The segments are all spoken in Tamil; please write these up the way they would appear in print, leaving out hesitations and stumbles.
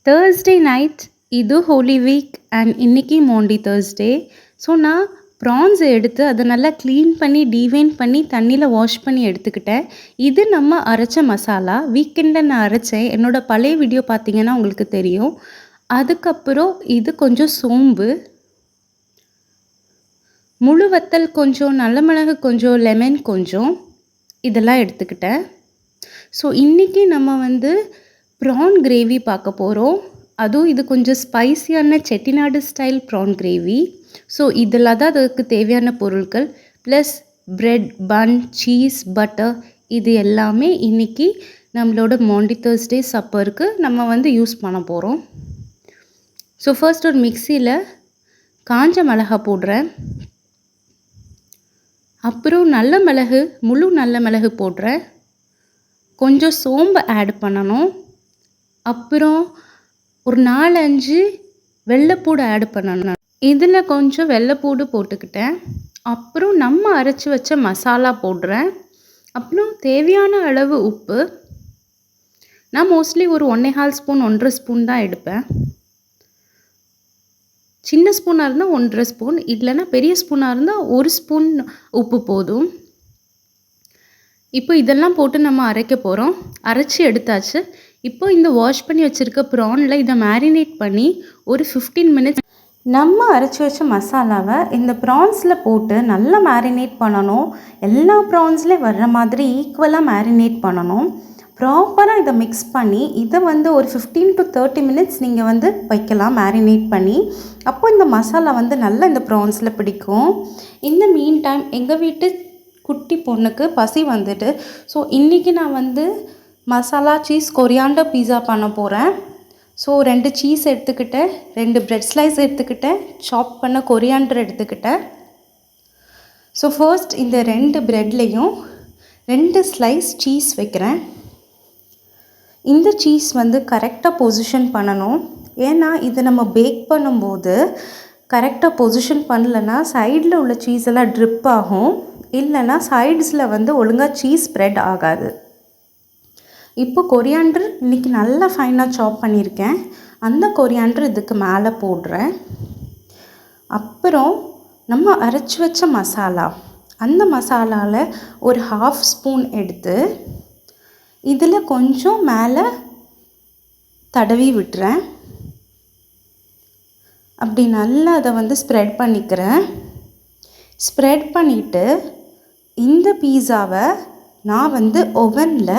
தேர்ஸ்டே நைட் இது ஹோலி வீக் அண்ட் இன்னைக்கு மாண்டி தேர்ஸ்டே. ஸோ நான் ப்ரான்ஸை எடுத்து அதை நல்லா க்ளீன் பண்ணி டீவைன் பண்ணி தண்ணியில் வாஷ் பண்ணி எடுத்துக்கிட்டேன். இது நம்ம அரைச்ச மசாலா. வீக்கெண்டில் நான் அரைச்சேன். என்னோடய பழைய வீடியோ பார்த்தீங்கன்னா உங்களுக்கு தெரியும். அதுக்கப்புறம் இது கொஞ்சம் சோம்பு, முழு வத்தல் கொஞ்சம், நல்ல மிளகு கொஞ்சம், லெமன் கொஞ்சம், இதெல்லாம் எடுத்துக்கிட்டேன். ஸோ இன்றைக்கி நம்ம ப்ரான் கிரேவி பார்க்க போகிறோம். அதுவும் இது கொஞ்சம் ஸ்பைசியான Chettinad style prawn gravy. So இதெல்லாம் தான் அதுக்கு தேவையான பொருட்கள். Plus bread, bun, cheese, butter, இது எல்லாமே இன்றைக்கி நம்மளோட மாண்டி தேர்ஸ்டே சப்பருக்கு நம்ம யூஸ் பண்ண போகிறோம். ஸோ ஃபர்ஸ்ட் ஒரு மிக்சியில் காஞ்ச மிளகா போடுறேன். அப்புறம் நல்ல மிளகு, முழு நல்ல மிளகு போடுறேன். கொஞ்சம் சோம்பு ஆட் பண்ணணும். அப்புறம் ஒரு 4-5 வெள்ளைப்பூடு ஆட் பண்ணணும். இதில் கொஞ்சம் வெள்ளைப்பூடு போட்டுக்கிட்டேன். அப்புறம் நம்ம அரைச்சி வச்ச மசாலா போடுறேன். அப்புறம் தேவையான அளவு உப்பு. நான் மோஸ்ட்லி ஒரு 1.25 ஸ்பூன் 1.5 ஸ்பூன் தான் எடுப்பேன். சின்ன ஸ்பூனாக இருந்தால் 1.5 ஸ்பூன், இல்லைன்னா பெரிய ஸ்பூனாக இருந்தால் 1 ஸ்பூன் உப்பு போதும். இப்போ இதெல்லாம் போட்டு நம்ம அரைக்க போகிறோம். அரைச்சி எடுத்தாச்சு. இப்போ இந்த வாஷ் பண்ணி வச்சுருக்க ப்ரானில் இதை மேரினேட் பண்ணி ஒரு 15 மினிட்ஸ் நம்ம அரைச்சி வச்ச மசாலாவை இந்த ப்ரான்ஸில் போட்டு நல்லா மேரினேட் பண்ணணும். எல்லா ப்ரான்ஸ்லேயும் வர்ற மாதிரி ஈக்குவலாக மேரினேட் பண்ணணும். ப்ராப்பராக இதை மிக்ஸ் பண்ணி இதை ஒரு 15 to 30 மினிட்ஸ் நீங்கள் வைக்கலாம் மேரினேட் பண்ணி. அப்போ இந்த மசாலா நல்லா இந்த ப்ரான்ஸில் பிடிக்கும். இந்த மீன் டைம் எங்கள் வீட்டு குட்டி பொண்ணுக்கு பசி வந்துட்டு, ஸோ இன்றைக்கி நான் மசாலா சீஸ் கொரியாண்டர் பீஸா பண்ண போகிறேன். ஸோ 2 சீஸ் எடுத்துக்கிட்டேன், 2 பிரெட் ஸ்லைஸ் எடுத்துக்கிட்டேன், சாப் பண்ண கொரியாண்டர் எடுத்துக்கிட்டேன். ஸோ ஃபர்ஸ்ட் இந்த 2 ப்ரெட்லேயும் 2 ஸ்லைஸ் சீஸ் வைக்கிறேன். இந்த சீஸ் கரெக்டாக பொசிஷன் பண்ணணும். ஏன்னா இது நம்ம பேக் பண்ணும்போது கரெக்டாக பொசிஷன் பண்ணலைன்னா சைடில் உள்ள சீஸ் எல்லாம் ட்ரிப் ஆகும், இல்லைன்னா சைட்ஸில் ஒழுங்காக சீஸ் ஸ்ப்ரெட் ஆகாது. இப்போ கொரியாண்டர் இன்றைக்கி நல்லா ஃபைனாக சாப் பண்ணியிருக்கேன். அந்த கொரியாண்டர் இதுக்கு மேலே போடுறேன். அப்புறம் நம்ம அரைச்சி வச்ச மசாலா, அந்த மசாலாவில் ஒரு 1/2 ஸ்பூன் எடுத்து இதில் கொஞ்சம் மேலே தடவி விட்டுறேன். அப்படி நல்லா அதை ஸ்ப்ரெட் பண்ணிக்கிறேன். ஸ்ப்ரெட் பண்ணிவிட்டு இந்த பீஸாவை நான் ஓவனில்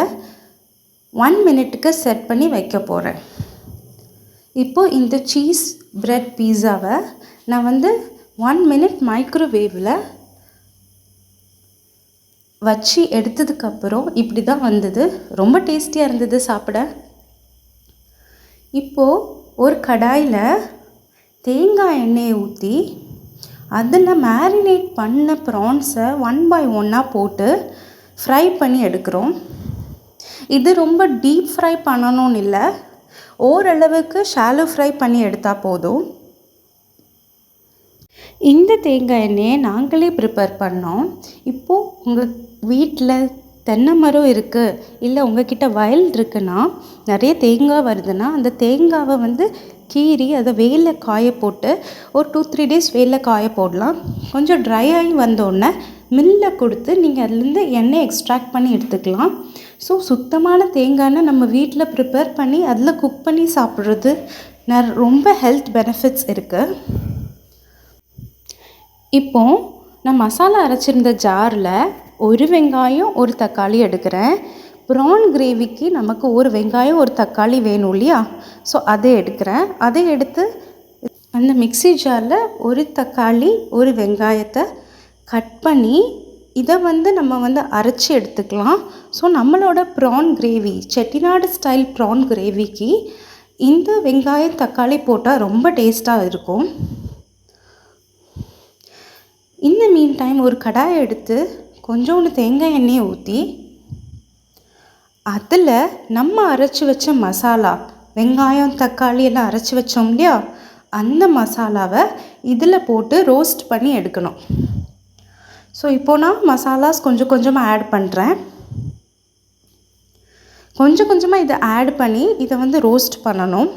1 மினிட்டுக்கு செட் பண்ணி வைக்க போகிறேன். இப்போது இந்த சீஸ் பிரெட் பீஸாவை நான் 1 மினிட் மைக்ரோவேவில் வச்சு எடுத்ததுக்கப்புறம் இப்படி தான் வந்தது. ரொம்ப டேஸ்டியாக இருந்தது சாப்பிட. இப்போது ஒரு கடாயில் தேங்காய் எண்ணெயை ஊற்றி அதில் மேரினேட் பண்ண ப்ரான்ஸை 1 by 1 போட்டு ஃப்ரை பண்ணி எடுக்கிறோம். இது ரொம்ப டீப் ஃப்ரை பண்ணணும்னு இல்லை, ஓரளவுக்கு ஷாலோ ஃப்ரை பண்ணி எடுத்தால் போதும். இந்த தேங்காய் எண்ணெயை நாங்களே ப்ரிப்பேர் பண்ணோம். இப்போது உங்கள் வீட்டில் தென்னை மரம் இருக்குது, இல்லை உங்கள்கிட்ட வயல் இருக்குன்னா, நிறைய தேங்காய் வருதுன்னா அந்த தேங்காவை கீறி அதை வெயிலில் காய போட்டு ஒரு 2-3 days வெயிலில் காய போடலாம். கொஞ்சம் ட்ரை ஆகி வந்தோடனே மில்லில் கொடுத்து நீங்கள் அதுலேருந்து எண்ணெய் எக்ஸ்ட்ராக்ட் பண்ணி எடுத்துக்கலாம். ஸோ சுத்தமான தேங்காய்னை நம்ம வீட்டில் ப்ரிப்பேர் பண்ணி அதில் குக் பண்ணி சாப்பிட்றது ரொம்ப ஹெல்த் பெனிஃபிட்ஸ் இருக்குது. இப்போது நான் மசாலா அரைச்சிருந்த ஜாரில் ஒரு வெங்காயம் ஒரு தக்காளி எடுக்கிறேன். ப்ரான் கிரேவிக்கு நமக்கு ஒரு வெங்காயம் ஒரு தக்காளி வேணும் இல்லையா? ஸோ அதை எடுக்கிறேன். அதை எடுத்து அந்த மிக்ஸி ஜாரில் ஒரு தக்காளி ஒரு வெங்காயத்தை கட் பண்ணி இதை நம்ம அரைச்சி எடுத்துக்கலாம். ஸோ நம்மளோட prawn gravy, Chettinad style prawn கிரேவிக்கு இந்த வெங்காயம் தக்காளி போட்டால் ரொம்ப டேஸ்ட்டாக இருக்கும். இந்த மீன் டைம் ஒரு கடாயை எடுத்து கொஞ்சோண்டு தேங்காய் எண்ணெயை ஊற்றி அதில் நம்ம அரைச்சி வச்ச மசாலா, வெங்காயம் தக்காளி எல்லாம் அரைச்சி வச்சோம் இல்லையா, அந்த மசாலாவை இதில் போட்டு ரோஸ்ட் பண்ணி எடுக்கணும். ஸோ இப்போது நான் மசாலாஸ் கொஞ்சம் கொஞ்சமாக ஆட் பண்ணுறேன். கொஞ்சம் கொஞ்சமாக இதை ஆட் பண்ணி இதை வந்து ரோஸ்ட் பண்ணணும்.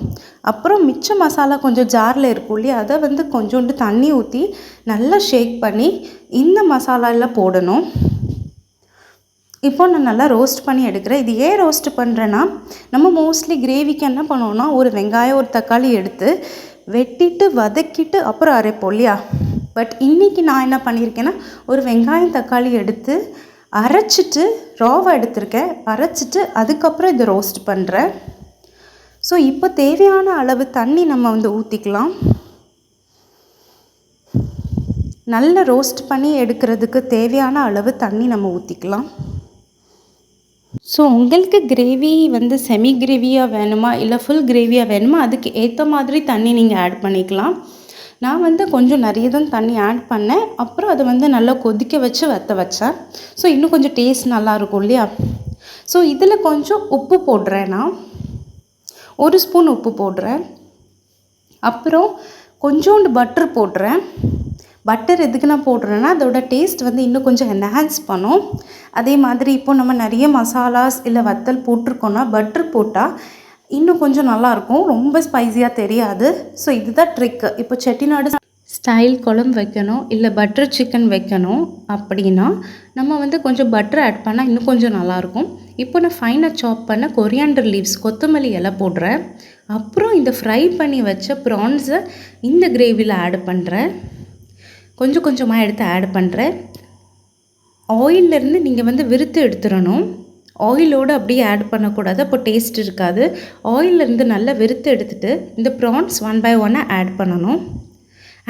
அப்புறம் மிச்ச மசாலா கொஞ்சம் ஜாரில் இருக்கும் இல்லையா, அதை வந்து கொஞ்சோண்டு தண்ணி ஊற்றி நல்லா ஷேக் பண்ணி இந்த மசாலாவில் போடணும். இப்போ நான் நல்லா ரோஸ்ட் பண்ணி எடுக்கிறேன். இது ஏன் ரோஸ்ட் பண்ணுறேன்னா, நம்ம மோஸ்ட்லி கிரேவிக்கு என்ன பண்ணுவோன்னா, ஒரு வெங்காயம் ஒரு தக்காளி எடுத்து வெட்டிட்டு வதக்கிட்டு அப்புறம் அரைப்போம் இல்லையா. பட் இன்றைக்கி நான் என்ன பண்ணியிருக்கேன்னா, ஒரு வெங்காயம் தக்காளி எடுத்து அரைச்சிட்டு ராவை எடுத்திருக்கேன். அரைச்சிட்டு அதுக்கப்புறம் இதை ரோஸ்ட் பண்ணுறேன். ஸோ இப்போ தேவையான அளவு தண்ணி நம்ம வந்து ஊற்றிக்கலாம். நல்லா ரோஸ்ட் பண்ணி எடுக்கிறதுக்கு தேவையான அளவு தண்ணி நம்ம ஊற்றிக்கலாம். ஸோ உங்களுக்கு கிரேவி வந்து செமி கிரேவியாக வேணுமா இல்லை ஃபுல் கிரேவியாக வேணுமா, அதுக்கு ஏற்ற மாதிரி தண்ணி நீங்கள் ஆட் பண்ணிக்கலாம். நான் வந்து கொஞ்சம் நிறைய தான் தண்ணி ஆட் பண்ணேன். அப்புறம் அதை வந்து நல்லா கொதிக்க வச்சு வற்ற வச்சேன். ஸோ இன்னும் கொஞ்சம் டேஸ்ட் நல்லாயிருக்கும் இல்லையா. ஸோ இதில் கொஞ்சம் உப்பு போடுறேன். நான் 1 ஸ்பூன் உப்பு போடுறேன். அப்புறம் கொஞ்சோண்டு பட்டர் போடுறேன். பட்டர் எதுக்கு நான் போடுறேன்னா, அதோட டேஸ்ட் வந்து இன்னும் கொஞ்சம் என்ஹான்ஸ் பண்ணும். அதே மாதிரி இப்போ நம்ம நிறைய மசாலாஸ் இல்லை வத்தல் போட்டிருக்கோன்னா பட்டர் போட்டால் இன்னும் கொஞ்சம் நல்லாயிருக்கும், ரொம்ப ஸ்பைஸியாக தெரியாது. ஸோ இதுதான் ட்ரிக்கு. இப்போ செட்டிநாடு ஸ்டைல் குழம்பு வைக்கணும் இல்லை பட்டர் சிக்கன் வைக்கணும் அப்படின்னா நம்ம வந்து கொஞ்சம் பட்டர் ஆட் பண்ணால் இன்னும் கொஞ்சம் நல்லாயிருக்கும். இப்போ நான் ஃபைனாக சாப் பண்ண கொரியாண்டர் லீவ்ஸ் கொத்தமல்லி இலை போடுறேன். அப்புறம் இந்த ஃப்ரை பண்ணி வச்ச ப்ரான்ஸை இந்த கிரேவியில் ஆட் பண்ணுறேன். கொஞ்சம் கொஞ்சமாக எடுத்து ஆட் பண்ணுறேன். ஆயிலிருந்து நீங்கள் வந்து விறுத்து எடுத்துடணும். ஆயிலோடு அப்படியே ஆட் பண்ணக்கூடாது, அப்போ டேஸ்ட் இருக்காது. ஆயிலிருந்து நல்லா விறுத்து எடுத்துகிட்டு இந்த ப்ரான்ஸ் 1 by 1 ஆட் பண்ணணும்.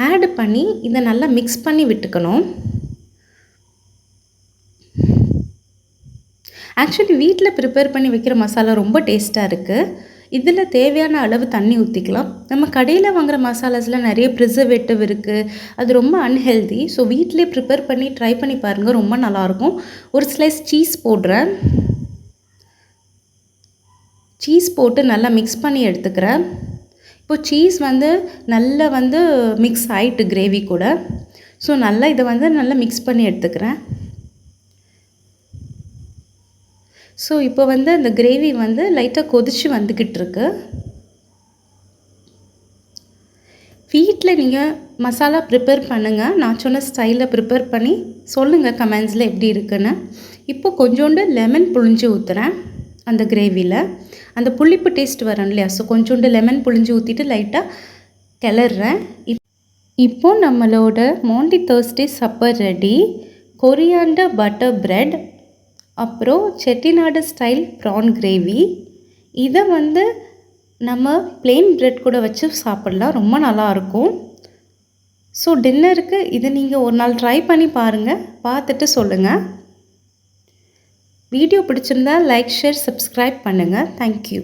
ஆட் பண்ணி இதை நல்லா மிக்ஸ் பண்ணி விட்டுக்கணும். ஆக்சுவலி வீட்டில் ப்ரிப்பேர் பண்ணி வைக்கிற மசாலா ரொம்ப டேஸ்ட்டாக இருக்குது. இதில் தேவையான அளவு தண்ணி ஊற்றிக்கலாம். நம்ம கடையில் வாங்குகிற மசாலாஸில் நிறைய ப்ரிசர்வேட்டிவ் இருக்குது, அது ரொம்ப அன்ஹெல்தி. ஸோ வீட்டிலே ப்ரிப்பேர் பண்ணி ட்ரை பண்ணி பாருங்கள், ரொம்ப நல்லாயிருக்கும். ஒரு ஸ்லைஸ் சீஸ் போடுறேன். சீஸ் போட்டு நல்லா மிக்ஸ் பண்ணி எடுத்துக்கிறேன். இப்போது சீஸ் வந்து நல்லா வந்து மிக்ஸ் ஆகிட்டு கிரேவி கூட. ஸோ நல்லா இதை வந்து நல்லா மிக்ஸ் பண்ணி எடுத்துக்கிறேன். ஸோ இப்போ வந்து அந்த கிரேவி வந்து லைட்டாக கொதித்து வந்துக்கிட்டு இருக்கு. வீட்டில் நீங்கள் மசாலா ப்ரிப்பேர் பண்ணுங்கள். நான் சொன்ன ஸ்டைலில் ப்ரிப்பேர் பண்ணி சொல்லுங்கள் கமெண்ட்ஸில் எப்படி இருக்குன்னு. இப்போ கொஞ்சோண்டு லெமன் புழிஞ்சு ஊற்றுறேன் அந்த கிரேவியில். அந்த புளிப்பு டேஸ்ட் வரும் இல்லையா, ஸோ கொஞ்சோண்டு லெமன் புழிஞ்சு ஊற்றிட்டு லைட்டாக கிளறேன். இப்போது நம்மளோட Maundy Thursday supper ready. Coriander butter bread, அப்புறம் செட்டிநாடு ஸ்டைல் ப்ரான் கிரேவி. இதை வந்து நம்ம பிளெயின் பிரெட் கூட வச்சு சாப்பிட்லாம், ரொம்ப நல்லாயிருக்கும். ஸோ டின்னருக்கு இதை நீங்கள் ஒரு நாள் ட்ரை பண்ணி பாருங்கள், பார்த்துட்டு சொல்லுங்கள். வீடியோ பிடிச்சிருந்தா லைக், ஷேர், சப்ஸ்கிரைப் பண்ணுங்கள். தேங்க்யூ.